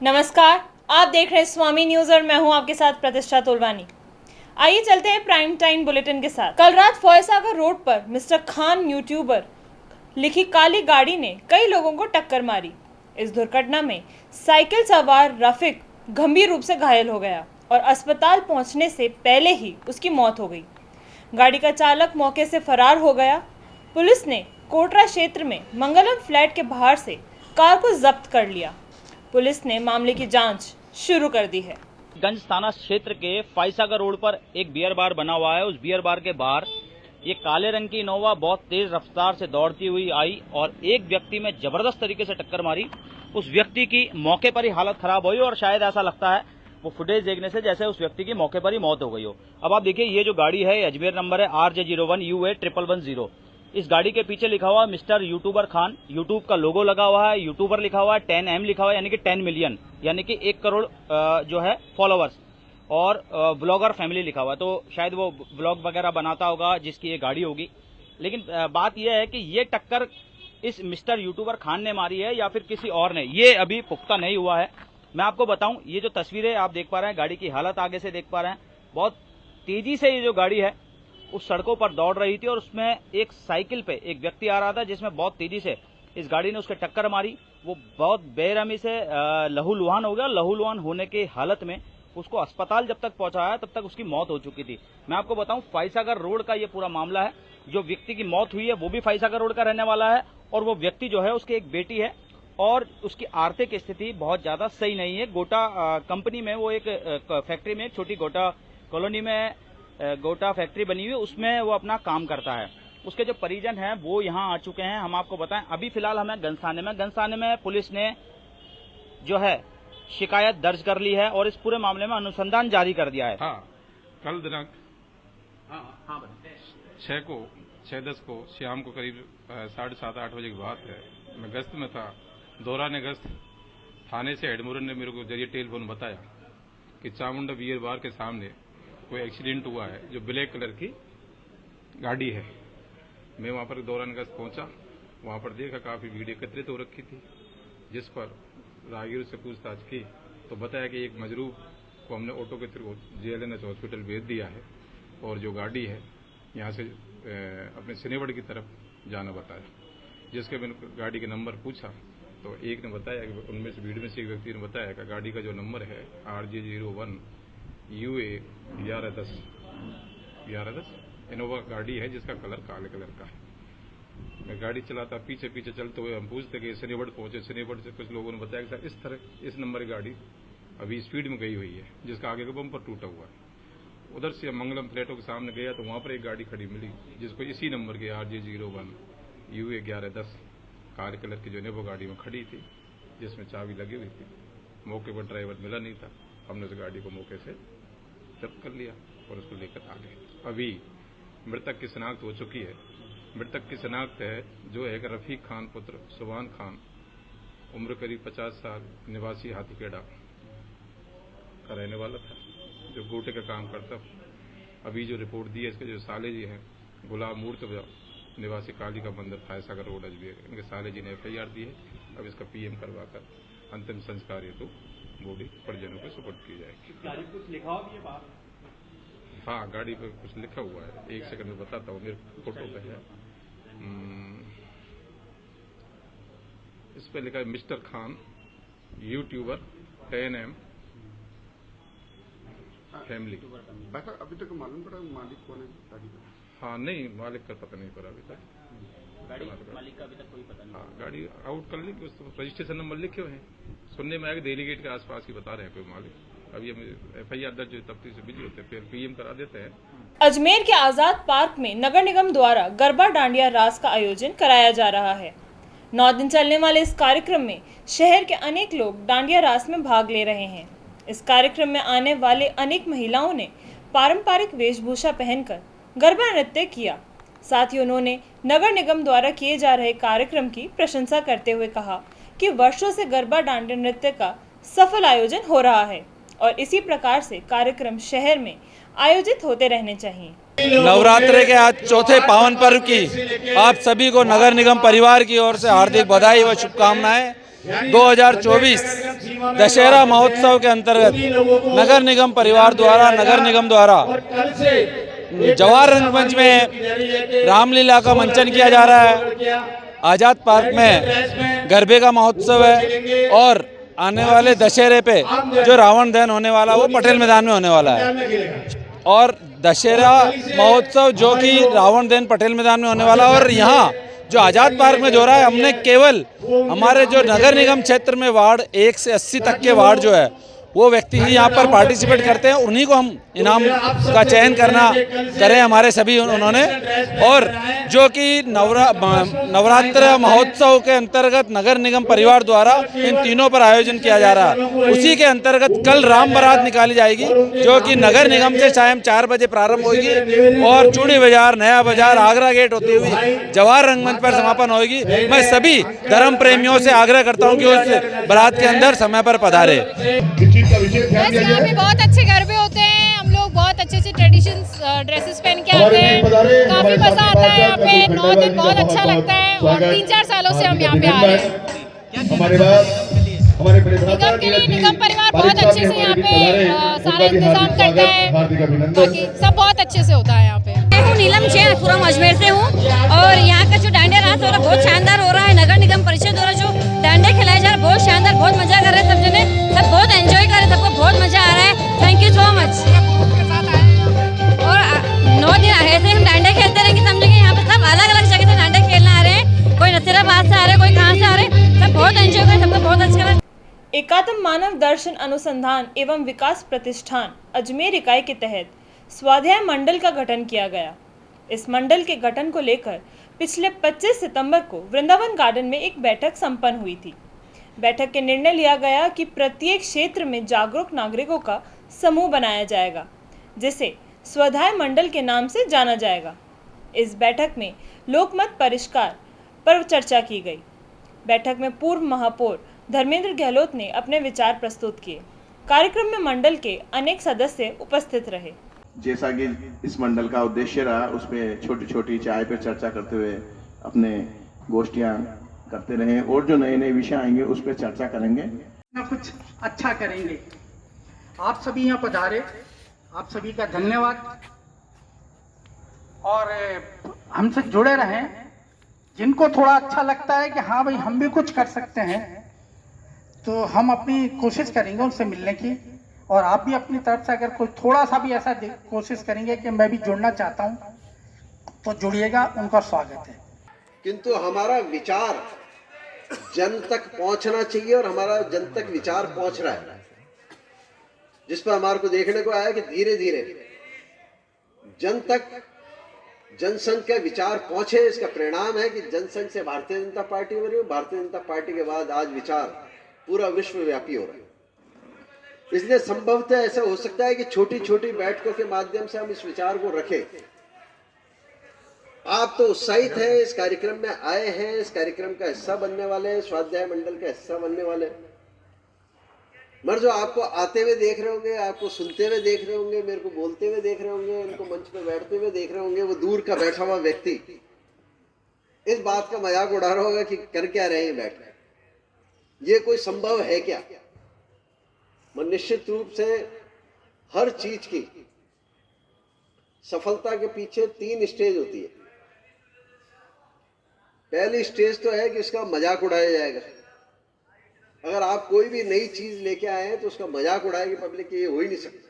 नमस्कार, आप देख रहे हैं स्वामी न्यूज और मैं हूं आपके साथ प्रतिष्ठा तोलवानी। आइए चलते हैं प्राइम टाइम बुलेटिन के साथ। कल रात फॉयसागर रोड पर मिस्टर खान यूट्यूबर लिखी काली गाड़ी ने कई लोगों को टक्कर मारी। इस दुर्घटना में साइकिल सवार रफीक गंभीर रूप से घायल हो गया और अस्पताल पहुंचने से पहले ही उसकी मौत हो गई। गाड़ी का चालक मौके से फरार हो गया। पुलिस ने कोटरा क्षेत्र में मंगलम फ्लैट के बाहर से कार को जब्त कर लिया। पुलिस ने मामले की जांच शुरू कर दी है। गंज थाना क्षेत्र के फॉयसागर रोड पर एक बियर बार बना हुआ है। उस बियर बार के बाहर ये काले रंग की इनोवा बहुत तेज रफ्तार से दौड़ती हुई आई और एक व्यक्ति में जबरदस्त तरीके से टक्कर मारी। उस व्यक्ति की मौके पर ही हालत खराब हुई और शायद ऐसा लगता है वो फुटेज देखने से जैसे उस व्यक्ति की मौके पर ही मौत हो गई हो। अब आप देखिए, ये जो गाड़ी है अजमेर नंबर है RJ01UA11110। इस गाड़ी के पीछे लिखा हुआ है मिस्टर यूट्यूबर खान। यूट्यूब का लोगो लगा हुआ है, यूट्यूबर लिखा हुआ है, 10M लिखा हुआ है, यानी कि 10 मिलियन, यानी कि 1 करोड़ जो है फॉलोअर्स, और ब्लॉगर फैमिली लिखा हुआ है। तो शायद वो ब्लॉग वगैरह बनाता होगा जिसकी ये गाड़ी होगी। लेकिन बात यह है कि ये टक्कर इस मिस्टर यूट्यूबर खान ने मारी है या फिर किसी और ने, ये अभी पुख्ता नहीं हुआ है। मैं आपको बताऊं, ये जो तस्वीरें आप देख पा रहे हैं, गाड़ी की हालत आगे से देख पा रहे हैं। बहुत तेजी से ये जो गाड़ी है उस सड़कों पर दौड़ रही थी और उसमें एक साइकिल पे एक व्यक्ति आ रहा था जिसमें बहुत तेजी से इस गाड़ी ने उसके टक्कर मारी। वो बहुत बेरहमी से लहूलुहान हो गया। लहूलुहान होने की हालत में उसको अस्पताल जब तक पहुंचाया तब तक उसकी मौत हो चुकी थी। मैं आपको बताऊं, फॉयसागर रोड का ये पूरा मामला है। जो व्यक्ति की मौत हुई है वो भी फॉयसागर रोड का रहने वाला है और वो व्यक्ति जो है उसकी एक बेटी है और उसकी आर्थिक स्थिति बहुत ज्यादा सही नहीं है। गोटा कंपनी में वो एक फैक्ट्री में, एक छोटी गोटा कॉलोनी में गोटा फैक्ट्री बनी हुई, उसमें वो अपना काम करता है। उसके जो परिजन हैं वो यहाँ आ चुके हैं। हम आपको बताएं, अभी फिलहाल हमें गंज थाने में पुलिस ने जो है शिकायत दर्ज कर ली है और इस पूरे मामले में अनुसंधान जारी कर दिया है। हाँ, कल दिनांक 6:10 को शाम को करीब 7:30-8 बजे की बात है। मैं गश्त में था। दौरान गश्त थाने से हेडमोरन ने मेरे को जरिए टेलीफोन बताया कि चामुंडा बियर बार के सामने कोई एक्सीडेंट हुआ है, जो ब्लैक कलर की गाड़ी है। मैं वहां पर दौरान गश्त पहुंचा। वहां पर देखा काफी भीड़ एकत्रित हो रखी थी, जिस पर राहगीर से पूछताछ की तो बताया कि एक मजरूब को हमने ऑटो के थ्रू JLNS हॉस्पिटल भेज दिया है और जो गाड़ी है यहाँ से अपने सिनेवड़ की तरफ जाना बताया। जिसके मैंने गाड़ी के नंबर पूछा तो एक ने बताया कि उनमें से भीड़ में से एक व्यक्ति ने बताया कि गाड़ी का जो नंबर है RJ01UA1110 इनोवा गाड़ी है जिसका कलर काले कलर का है। मैं गाड़ी चलाता पीछे चलते हुए हम पूछते कि शनिवार पहुंचे। शनिवार से कुछ लोगों ने बताया कि सर इस तरह इस नंबर की गाड़ी अभी स्पीड में गई हुई है जिसका आगे का बम्पर टूटा हुआ है। उधर से मंगलम फ्लैटों के सामने गया तो वहां पर एक गाड़ी खड़ी मिली जिसको इसी नंबर की RJ01UA1110 काले कलर की जो इनोवा गाड़ी में खड़ी थी, जिसमें चाबी लगी हुई थी। मौके पर ड्राइवर मिला नहीं था। हमने उस गाड़ी को मौके से जब्त कर लिया और उसको लेकर आ गए। अभी मृतक की शिनाख्त हो चुकी है। मृतक की शिनाख्त है जो एक रफीक खान पुत्र सुभान खान, उम्र करीब 50 साल, निवासी हाथीखेड़ा का रहने वाला था, जो गोटे का काम करता। अभी जो रिपोर्ट दी है, इसके जो साले जी हैं गुलाब मूर्त निवासी काली का मंदिर फॉयसागर रोड अजमेर, इनके साले जी ने FIR दी है। अब इसका PM करवाकर अंतिम संस्कार हेतु बॉडी परिजनों को सुपुर्द की जाएगी। गाड़ी कुछ लिखा हुआ भी है बाहर? हाँ, गाड़ी पर कुछ लिखा हुआ है। एक सेकंड में बताता हूँ, मेरे फोटो पे है। इस पे लिखा है mister Khan YouTuber 10M family. अभी तक मालूम पड़ा मालिक कौन है गाड़ी का? हाँ, नहीं, मालिक का पता नहीं पड़ा अभी तक। गाड़ी मालिक का अभी तक कोई पता नहीं। हाँ, गाड़ी आउट कर ली, उस रजिस्ट्रेशन नंबर लिखे हुए हैं। सुनने में आया दिल्ली गेट के आसपास ही बता रहे हैं कोई मालिक। अभी हम FIR दर्ज तफ्तीश से बिजी होते हैं, फिर PM करा देते हैं। अजमेर के आजाद पार्क में नगर निगम द्वारा गरबा डांडिया रास का आयोजन कराया जा रहा है। 9 दिन चलने वाले इस कार्यक्रम में शहर के अनेक लोग डांडिया रास में भाग ले रहे हैं। इस कार्यक्रम में आने वाले अनेक महिलाओं ने पारंपरिक वेशभूषा पहनकर गरबा नृत्य किया। साथ ही उन्होंने नगर निगम द्वारा किए जा रहे कार्यक्रम की प्रशंसा करते हुए कहा कि वर्षों से गरबा डांडिया नृत्य का सफल आयोजन हो रहा है और इसी प्रकार से कार्यक्रम शहर में आयोजित होते रहने चाहिए। नवरात्रि के आज चौथे पावन पर्व की आप सभी को नगर निगम परिवार की ओर से हार्दिक बधाई व शुभकामनाएं। 2024 दशहरा महोत्सव के अंतर्गत नगर निगम परिवार द्वारा नगर निगम द्वारा जवाहर रंगमंच में रामलीला का मंचन किया जा रहा है। आज़ाद पार्क में गरबे का महोत्सव है और आने वाले दशहरे पे जो रावण दहन होने वाला वो पटेल मैदान में होने वाला है। और दशहरा महोत्सव जो कि रावण दहन पटेल मैदान में होने वाला है और यहाँ जो आज़ाद पार्क में जो रहा है, हमने केवल हमारे जो नगर निगम क्षेत्र में वार्ड 1 से 80 तक के वार्ड जो है वो व्यक्ति ही यहाँ पर पार्टिसिपेट करते हैं, उन्हीं को हम इनाम का चयन करें हमारे सभी उन्होंने। और जो कि नवरात्र महोत्सव के अंतर्गत नगर निगम परिवार द्वारा इन तीनों पर आयोजन किया जा रहा है, उसी के अंतर्गत कल राम बारात निकाली जाएगी जो कि नगर निगम से शाम 4 बजे प्रारंभ होगी और चूड़ी बाजार, नया बाजार, आगरा गेट होती हुई जवाहर रंगमंच पर समापन होगी। मैं सभी धर्म प्रेमियों से आग्रह करता हूँ कि उस बारात के अंदर समय पर पधारे। बस यहाँ पे बहुत अच्छे गरबे होते हैं, हम लोग बहुत अच्छे अच्छे ट्रेडिशनल ड्रेसेस पहन के आते हैं, काफी मजा आता है यहाँ पे। 9 दिन बहुत अच्छा लगता है और 3-4 सालों से हम यहाँ पे आ रहे हैं। निगम के लिए निगम परिवार बहुत अच्छे से यहाँ पे सारा इंतजाम करता है, बाकी सब बहुत अच्छे से होता है यहाँ पे। मैं हूँ नीलम जैन, पूरा अजमेर से हूँ और यहाँ का जो डांडिया रात हो रहा है बहुत शानदार हो रहा है। नगर निगम परिषद द्वारा जो डांडिया खिलाया जा रहा है बहुत शानदार, बहुत मजा कर रहे हैं सब जने, सब बहुत एंजॉय कर रहे हैं, सबको बहुत मजा आ रहा है। Thank you so much. और 9 दिन ऐसे हम डांडिया खेलते रहेंगे, समझेंगे यहाँ पे सब अलग अलग जगह से डांडिया खेलने आ रहे हैं, कोई नसीराबाद से आ रहे हैं, कोई कहाँ से आ रहे हैं, सब बहुत एंजॉय कर रहे हैं, सबको बहुत अच्छा लग रहा है। एकात्म मानव दर्शन अनुसंधान एवं विकास प्रतिष्ठान अजमेर इकाई के तहत स्वाध्याय मंडल का गठन किया गया। इस मंडल के गठन को लेकर पिछले 25 सितंबर को वृंदावन गार्डन में एक बैठक संपन्न हुई थी। बैठक के निर्णय लिया गया कि प्रत्येक क्षेत्र में जागरूक नागरिकों का समूह बनाया जाएगा, जिसे स्वाध्याय मंडल के नाम से जाना जाएगा। इस बैठक में लोकमत परिष्कार पर चर्चा की गई। बैठक में पूर्व महापौर धर्मेंद्र गहलोत ने अपने विचार प्रस्तुत किए। कार्यक्रम में मंडल के अनेक सदस्य उपस्थित रहे। जैसा कि इस मंडल का उद्देश्य रहा, उसमें छोटी छोटी चाय पर चर्चा करते हुए अपने गोष्ठियां करते रहे और जो नए नए विषय आएंगे उस पर चर्चा करेंगे, ना कुछ अच्छा करेंगे। आप सभी यहाँ पधारे, आप सभी का धन्यवाद और हमसे जुड़े रहें। जिनको थोड़ा अच्छा लगता है कि हाँ भाई हम भी कुछ कर सकते हैं, तो हम अपनी कोशिश करेंगे उनसे मिलने की, और आप भी अपनी तरफ से अगर कोई थोड़ा सा भी ऐसा कोशिश करेंगे कि मैं भी जुड़ना चाहता हूँ तो जुड़िएगा, उनका स्वागत है। किंतु हमारा विचार जन तक पहुंचना चाहिए और हमारा जन तक विचार पहुंच रहा है, जिस पर हमारे को देखने को आया कि धीरे धीरे जन तक जनसंघ का विचार पहुंचे। इसका परिणाम है कि जनसंघ से भारतीय जनता पार्टी बनी, भारतीय जनता पार्टी के बाद आज विचार पूरा विश्वव्यापी हो रहा है। इसलिए संभवतः ऐसा हो सकता है कि छोटी छोटी बैठकों के माध्यम से हम इस विचार को रखें। आप तो उत्साहित हैं, इस कार्यक्रम में आए हैं, इस कार्यक्रम का हिस्सा बनने वाले हैं, स्वाध्याय मंडल का हिस्सा बनने वाले हैं। मगर जो आपको आते हुए देख रहे होंगे, आपको सुनते हुए देख रहे होंगे, मेरे को बोलते हुए देख रहे होंगे, उनको मंच पर बैठते हुए देख रहे होंगे, वो दूर का बैठा हुआ व्यक्ति इस बात का मजाक उड़ा रहा होगा कि कर क्या रहे हैं बैठ कर, ये कोई संभव है क्या। निश्चित रूप से हर चीज की सफलता के पीछे 3 स्टेज होती है। पहली स्टेज तो है कि उसका मजाक उड़ाया जाएगा। अगर आप कोई भी नई चीज लेके आए हैं तो उसका मजाक उड़ाएगी पब्लिक, ये हो ही नहीं सकता।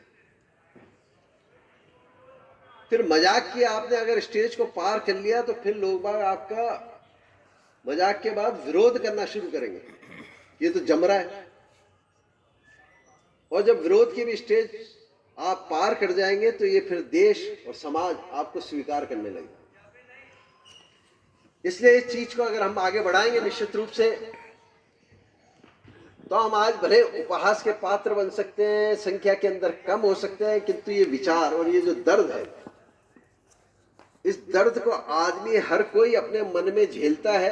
फिर मजाक की आपने अगर स्टेज को पार कर लिया तो फिर लोग बाग आपका मजाक के बाद विरोध करना शुरू करेंगे, ये तो जम रहा है। और जब विरोध की भी स्टेज आप पार कर जाएंगे तो ये फिर देश और समाज आपको स्वीकार करने लगेगा। इसलिए इस चीज को अगर हम आगे बढ़ाएंगे निश्चित रूप से, तो हम आज भले उपहास के पात्र बन सकते हैं, संख्या के अंदर कम हो सकते हैं, किंतु ये विचार और ये जो दर्द है, इस दर्द को आदमी हर कोई अपने मन में झेलता है,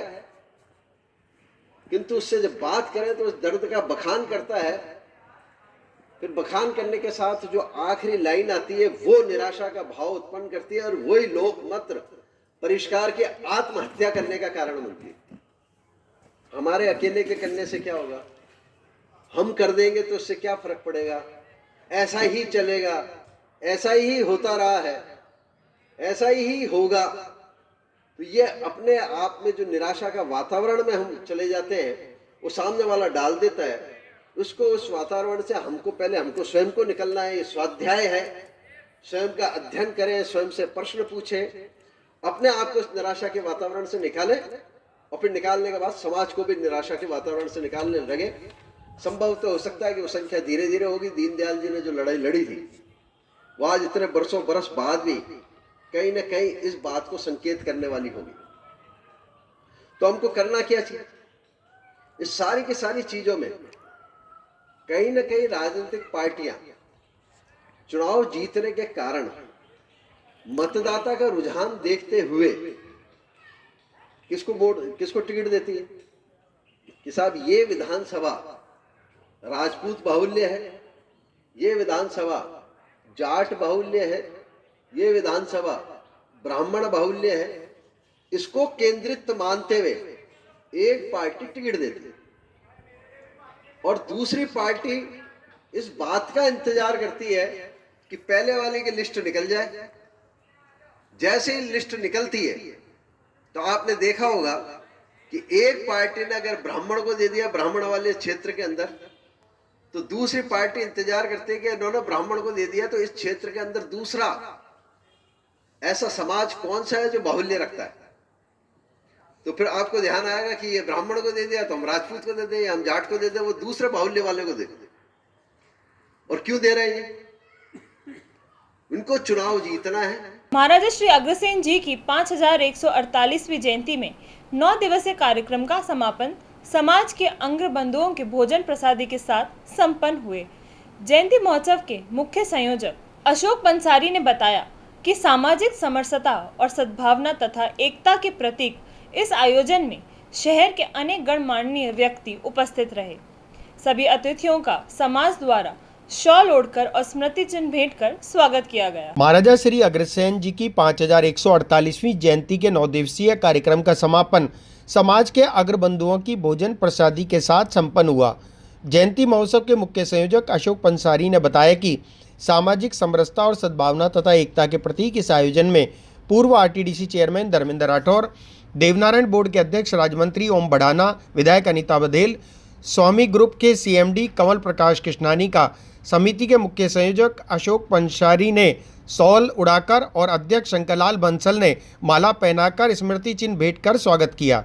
किंतु उससे जब बात करें तो उस दर्द का बखान करता है। फिर बखान करने के साथ जो आखिरी लाइन आती है वो निराशा का भाव उत्पन्न करती है और वही लोकमत परिष्कार के आत्महत्या करने का कारण बनती है। हमारे अकेले के करने से क्या होगा? हम कर देंगे तो उससे क्या फर्क पड़ेगा, ऐसा ही चलेगा, ऐसा ही होता रहा है, ऐसा ही होगा। तो ये अपने आप में जो निराशा का वातावरण में हम चले जाते हैं, वो सामने वाला डाल देता है उसको। उस वातावरण से हमको स्वयं को निकलना है। ये स्वाध्याय है, स्वयं का अध्ययन करें, स्वयं से प्रश्न पूछें, अपने आप को इस निराशा के वातावरण से निकालें और फिर निकालने के बाद समाज को भी निराशा के वातावरण से निकालने लगे। संभव तो हो सकता है कि वो संख्या धीरे धीरे होगी। दीनदयाल जी ने जो लड़ाई लड़ी थी वो आज इतने बरस बाद भी कहीं ना कहीं इस बात को संकेत करने वाली होगी। तो हमको करना क्या चाहिए? इस सारी की सारी चीजों में कहीं ना कहीं राजनीतिक पार्टियां चुनाव जीतने के कारण मतदाता का रुझान देखते हुए किसको टिकट देती है कि साहब ये विधानसभा राजपूत बाहुल्य है, ये विधानसभा जाट बाहुल्य है, ये विधानसभा ब्राह्मण बाहुल्य है। इसको केंद्रित मानते हुए एक पार्टी टिकट देती है और दूसरी पार्टी इस बात का इंतजार करती है कि पहले वाले की लिस्ट निकल जाए। जैसे ही लिस्ट निकलती है तो आपने देखा होगा कि एक पार्टी ने अगर ब्राह्मण को दे दिया ब्राह्मण वाले क्षेत्र के अंदर, तो दूसरी पार्टी इंतजार करती है कि इन्होंने ब्राह्मण को दे दिया तो इस क्षेत्र के अंदर दूसरा ऐसा समाज कौन सा है जो बाहुल्य रखता है। तो फिर आपको ध्यान आएगा कि ये ब्राह्मण को दे दिया तो हम राजपूत को दे दें, या हम जाट को दे दें, वो दूसरे बाहुल्य वाले को दे दें। और क्यों दे रहे हैं? उनको चुनाव जीतना है। महाराजा श्री अग्रसेन जी की 5148वीं जयंती में 9 दिवसीय कार्यक्रम का समापन समाज के अंग्र बंधुओं के भोजन प्रसादी के साथ संपन्न हुए। जयंती महोत्सव के मुख्य संयोजक अशोक पंसारी ने बताया कि सामाजिक समरसता और सद्भावना तथा एकता के प्रतीक इस आयोजन में शहर के अनेक गणमान्य व्यक्ति उपस्थित रहे। सभी अतिथियों का समाज द्वारा शॉल ओढ़कर और स्मृति चिन्ह भेंट कर स्वागत किया गया। महाराजा श्री अग्रसेन जी की 5148वीं जयंती के 9 दिवसीय कार्यक्रम का समापन समाज के अग्रबंधुओं की भोजन प्रसादी के साथ संपन्न हुआ। जयंती महोत्सव के मुख्य संयोजक अशोक पंसारी ने बताया कि सामाजिक समरसता और सद्भावना तथा एकता के प्रतीक इस आयोजन में पूर्व RTDC chairman Dharmendra Rathore, Devnarayan board के अध्यक्ष राजमंत्री ओम बढ़ाना, विधायक अनीता बघेल, स्वामी ग्रुप के सीएमडी कमल प्रकाश कृष्णानी का समिति के मुख्य संयोजक अशोक पंसारी ने शॉल उड़ाकर और अध्यक्ष शंकरलाल बंसल ने माला पहनाकर स्मृति चिन्ह भेंट कर स्वागत किया।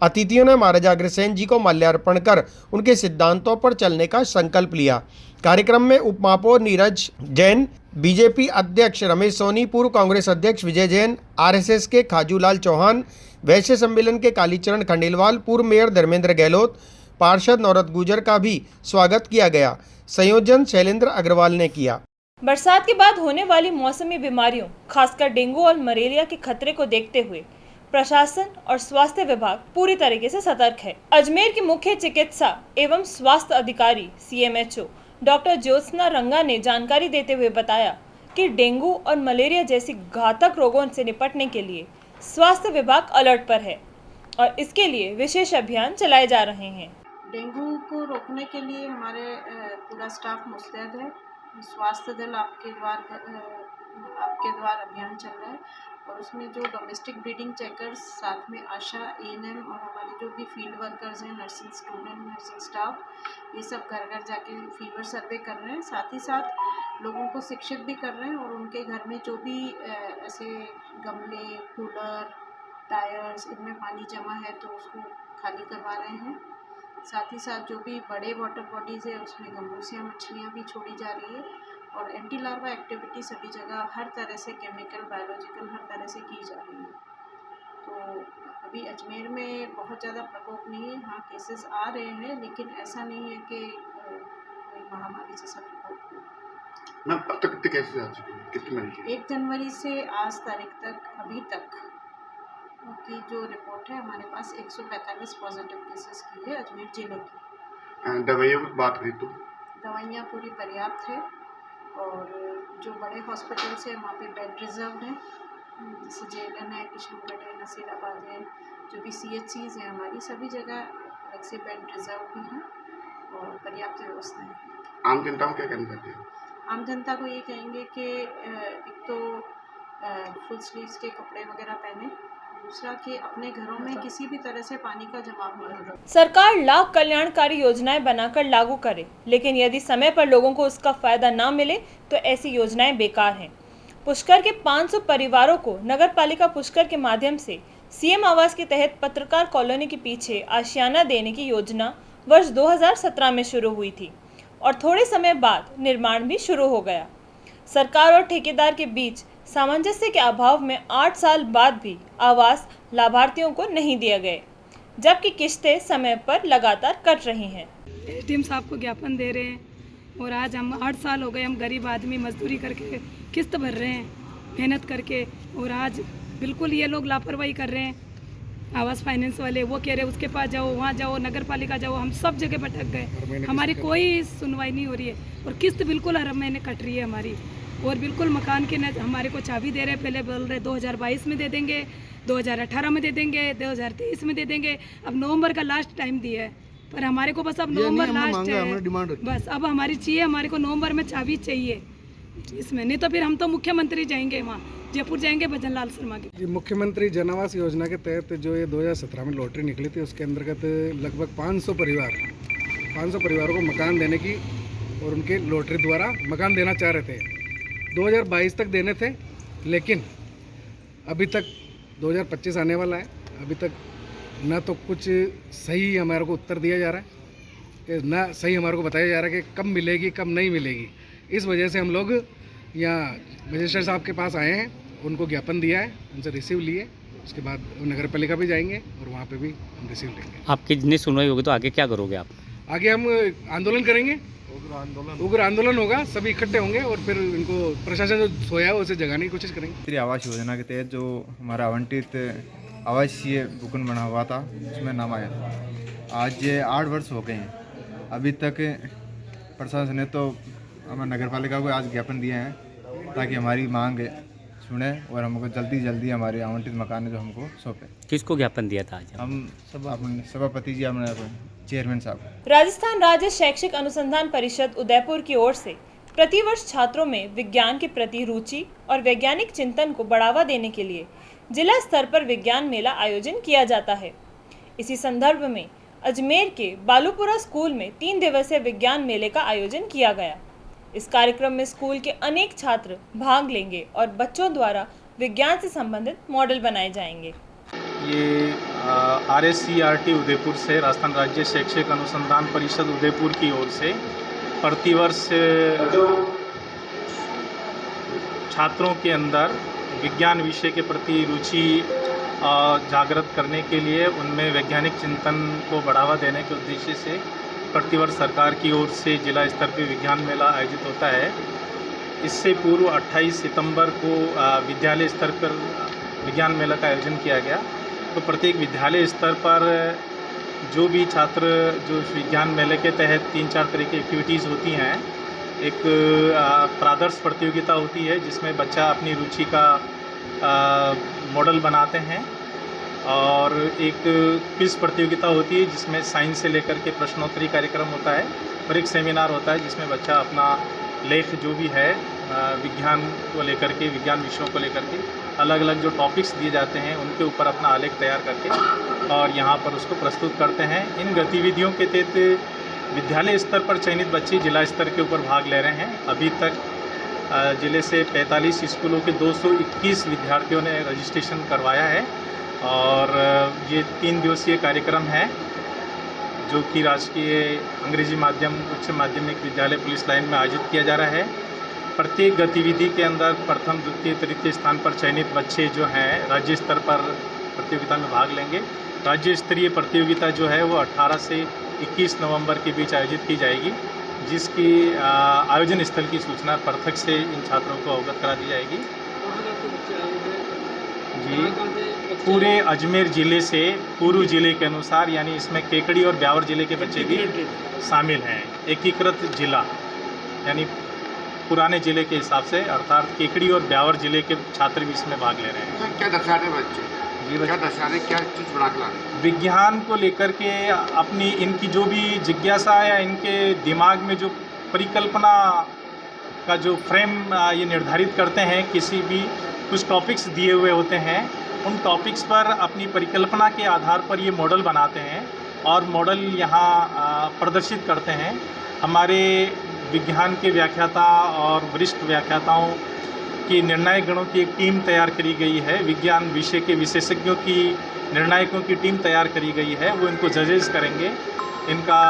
अतिथियों ने महाराजा अग्रसेन जी को माल्यार्पण कर उनके सिद्धांतों पर चलने का संकल्प लिया। कार्यक्रम में उप महापौर नीरज जैन, बीजेपी अध्यक्ष रमेश सोनी, पूर्व कांग्रेस अध्यक्ष विजय जैन, आरएसएस के खाजूलाल चौहान, वैश्य सम्मेलन के कालीचरण खंडेलवाल, पूर्व मेयर धर्मेंद्र गहलोत, पार्षद नौरत गुजर का भी स्वागत किया गया। संयोजन शैलेंद्र अग्रवाल ने किया। बरसात के बाद होने वाली मौसमी बीमारियों खासकर डेंगू और मलेरिया के खतरे को देखते हुए प्रशासन और स्वास्थ्य विभाग पूरी तरीके से सतर्क है। अजमेर के मुख्य चिकित्सा एवं स्वास्थ्य अधिकारी CMHO डॉक्टर ज्योत्सना रंगा ने जानकारी देते हुए बताया कि डेंगू और मलेरिया जैसी घातक रोगों से निपटने के लिए स्वास्थ्य विभाग अलर्ट पर है और इसके लिए विशेष अभियान चलाए जा रहे हैं। डेंगू को रोकने के लिए हमारे पूरा स्टाफ मुस्तैद है। स्वास्थ्य दल आपके द्वार अभियान चल रहा है और उसमें जो डोमेस्टिक ब्रीडिंग चेकर्स, साथ में आशा, ANM और हमारे जो भी फील्ड वर्कर्स हैं, नर्सिंग स्टूडेंट, नर्सिंग स्टाफ, ये सब घर घर जाके फीवर सर्वे कर रहे हैं। साथ ही साथ लोगों को शिक्षित भी कर रहे हैं और उनके घर में जो भी ऐसे गमले, कूलर, टायर्स, इनमें पानी जमा है तो उसको खाली करवा रहे हैं। साथ ही साथ जो भी बड़े वाटर बॉडीज़ है उसमें गंबूसियाँ, मछलियाँ भी छोड़ी जा रही है और एंटी लार्वा एक्टिविटी सभी जगह हर तरह से केमिकल, बायोलॉजिकल हर तरह से की जा रही है। तो अभी अजमेर में बहुत ज़्यादा प्रकोप नहीं है। हाँ, केसेस आ रहे हैं लेकिन ऐसा नहीं है कि कोई महामारी जैसा प्रकोप हो। मैम, अब तक कितने केसेस आ चुके हैं? कितने मरीज? 1 जनवरी से आज तारीख तक अभी तक की जो रिपोर्ट है हमारे पास 145 पॉजिटिव केसेस की है अजमेर जिले की। दवाइयों की बात करें तो दवाइयाँ पूरी पर्याप्त है और जो बड़े हॉस्पिटल्स हैं वहाँ पे बेड रिजर्व हैं, जैसे जेलन है, किशनगढ़ है, नसीराबाद है, जो भी CHCs हैं हमारी सभी जगह अलग से बेड रिजर्व भी हैं और पर्याप्त व्यवस्था है। आम जनता को क्या कहना चाहते हैं? आम जनता को ये कहेंगे कि एक तो फुल स्लीव्स के कपड़े वगैरह पहने, दूसरा कि अपने घरों में किसी भी तरह से पानी का जमाव नहीं हो। सरकार लाख कल्याणकारी योजनाएं बनाकर लागू करे, लेकिन यदि समय पर लोगों को उसका फायदा ना मिले तो ऐसी योजनाएं बेकार हैं। पुष्कर के 500 परिवारों को नगरपालिका पुष्कर के माध्यम से सीएम आवास के तहत पत्रकार कॉलोनी के पीछे आशियाना देने की योजना वर्ष 2017 में शुरू हुई थी और थोड़े समय बाद निर्माण भी शुरू हो गया। सरकार और ठेकेदार के बीच सामंजस्य के अभाव में 8 साल बाद भी आवास लाभार्थियों को नहीं दिए गए, जबकि किस्तें समय पर लगातार कट रही हैं। एसडीएम साहब को ज्ञापन दे रहे हैं और आज हम 8 साल हो गए, हम गरीब आदमी मजदूरी करके किस्त भर रहे हैं मेहनत करके, और आज बिल्कुल ये लोग लापरवाही कर रहे हैं। आवास फाइनेंस वाले वो कह रहे उसके पास जाओ, वहाँ जाओ, नगर पालिका जाओ, हम सब जगह भटक गए, हमारी कोई सुनवाई नहीं हो रही है और किस्त बिल्कुल हर महीने कट रही है हमारी। और बिल्कुल मकान के न हमारे को चाबी दे रहे, पहले बोल रहे 2022 में दे देंगे, 2018 में दे देंगे, 2023 में दे देंगे, अब नवंबर का लास्ट टाइम दिया है, पर हमारे को बस अब नवंबर लास्ट है, बस अब हमारी चाहिए, हमारे को नवंबर में चाबी चाहिए इसमें, नहीं तो फिर हम तो मुख्यमंत्री जाएंगे, वहाँ जयपुर जाएंगे भजन लाल शर्मा के। मुख्यमंत्री जन आवास योजना के तहत जो ये 2017 में लॉटरी निकली थी, उसके अंतर्गत लगभग 500 परिवारों को मकान देने की और उनके लॉटरी द्वारा मकान देना चाह रहे थे। 2022 तक देने थे, लेकिन अभी तक 2025 आने वाला है, अभी तक ना तो कुछ सही हमारे को उत्तर दिया जा रहा है, ना सही हमारे को बताया जा रहा है कि कब मिलेगी कब नहीं मिलेगी। इस वजह से हम लोग यहाँ मजिस्ट्रेट साहब के पास आए हैं, उनको ज्ञापन दिया है, उनसे रिसीव लिए, उसके बाद नगर पालिका भी जाएंगे और वहाँ पे भी हम रिसीव लेंगे। आपकी जितनी सुनवाई होगी तो आगे क्या करोगे आप? आगे हम आंदोलन करेंगे, उग्र आंदोलन होगा, सभी इकट्ठे होंगे और फिर इनको प्रशासन जो सोया है उसे जगाने की कोशिश करेंगे। आवास योजना के तहत जो हमारा आवंटित आवासीय टोकन बना हुआ था उसमें नाम आया था। आज ये 8 वर्ष हो गए हैं, अभी तक प्रशासन ने तो हमारे नगर पालिका को आज ज्ञापन दिए हैं ताकि हमारी मांग सुने और हमको जल्दी हमारे आवंटित मकान जो हमको सौंपे। किसको ज्ञापन दिया था आज? हम सब अपने सभापति जी, अपने चेयरमैन साहब। राजस्थान राज्य शैक्षिक अनुसंधान परिषद उदयपुर की ओर से प्रतिवर्ष छात्रों में विज्ञान के प्रति रुचि और वैज्ञानिक चिंतन को बढ़ावा देने के लिए जिला स्तर पर विज्ञान मेला आयोजन किया जाता है। इसी संदर्भ में अजमेर के बालूपुरा स्कूल में 3 दिवसीय विज्ञान मेले का आयोजन किया गया। इस कार्यक्रम में स्कूल के अनेक छात्र भाग लेंगे और बच्चों द्वारा विज्ञान से संबंधित मॉडल बनाए जाएंगे। ये RSCRT उदयपुर से, राजस्थान राज्य शैक्षिक अनुसंधान परिषद उदयपुर की ओर से प्रतिवर्ष छात्रों के अंदर विज्ञान विषय के प्रति रुचि जागृत करने के लिए उनमें वैज्ञानिक चिंतन को बढ़ावा देने के उद्देश्य से प्रतिवर्ष सरकार की ओर से जिला स्तर पर विज्ञान मेला आयोजित होता है। इससे पूर्व 28 सितंबर को विद्यालय स्तर पर विज्ञान मेला का आयोजन किया गया। तो प्रत्येक विद्यालय स्तर पर जो भी छात्र जो विज्ञान मेले के तहत 3-4 तरह की एक्टिविटीज़ होती हैं, एक प्रादर्श प्रतियोगिता होती है जिसमें बच्चा अपनी रुचि का मॉडल बनाते हैं, और एक क्विज प्रतियोगिता होती है जिसमें साइंस से लेकर के प्रश्नोत्तरी कार्यक्रम होता है, और एक सेमिनार होता है जिसमें बच्चा अपना लेख जो भी है विज्ञान को लेकर के, विज्ञान विषयों को लेकर के अलग अलग जो टॉपिक्स दिए जाते हैं उनके ऊपर अपना आलेख तैयार करके और यहाँ पर उसको प्रस्तुत करते हैं। इन गतिविधियों के तहत विद्यालय स्तर पर चयनित बच्चे जिला स्तर के ऊपर भाग ले रहे हैं। अभी तक जिले से 45 स्कूलों के 221 विद्यार्थियों ने रजिस्ट्रेशन करवाया है, और ये 3 दिवसीय कार्यक्रम है जो कि राजकीय अंग्रेजी माध्यम उच्च माध्यमिक विद्यालय पुलिस लाइन में आयोजित किया जा रहा है। प्रत्येक गतिविधि के अंदर प्रथम, द्वितीय, तृतीय स्थान पर चयनित बच्चे जो हैं राज्य स्तर पर प्रतियोगिता में भाग लेंगे। राज्य स्तरीय प्रतियोगिता जो है वो 18 से 21 नवंबर के बीच आयोजित की जाएगी, जिसकी आयोजन स्थल की सूचना पृथक से इन छात्रों को अवगत करा दी जाएगी। जी, पूरे अजमेर ज़िले से पूर्व ज़िले के अनुसार, यानी इसमें केकड़ी और ब्यावर ज़िले के बच्चे भी शामिल हैं। एकीकृत जिला यानी पुराने ज़िले के हिसाब से, अर्थात केकड़ी और ब्यावर ज़िले के छात्र भी इसमें भाग ले रहे हैं। क्या दर्शा रहे बच्चे? जी, क्या दर्शा रहे, क्या चीज़ बना के ला रहे हैं? विज्ञान को लेकर के अपनी इनकी जो भी जिज्ञासा या इनके दिमाग में जो परिकल्पना का जो फ्रेम ये निर्धारित करते हैं, किसी भी कुछ टॉपिक्स दिए हुए होते हैं, उन टॉपिक्स पर अपनी परिकल्पना के आधार पर ये मॉडल बनाते हैं और मॉडल यहाँ प्रदर्शित करते हैं। हमारे विज्ञान के व्याख्याता और वरिष्ठ व्याख्याताओं की निर्णायक गणों की एक टीम तैयार करी गई है, विज्ञान विषय के विशेषज्ञों की निर्णायकों की टीम तैयार करी गई है। वो इनको जजेस करेंगे, इनका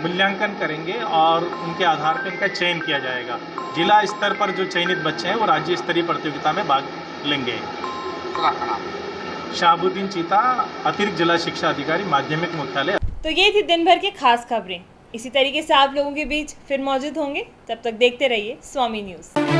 मूल्यांकन करेंगे और उनके आधार पर इनका चयन किया जाएगा। जिला स्तर पर जो चयनित बच्चे हैं वो राज्य स्तरीय प्रतियोगिता में भाग लेंगे। शाहबुद्दीन चीता, अतिरिक्त जिला शिक्षा अधिकारी, माध्यमिक मुख्यालय। तो ये थी दिन भर की खास खबरें। इसी तरीके से आप लोगों के बीच फिर मौजूद होंगे। तब तक देखते रहिए स्वामी न्यूज़।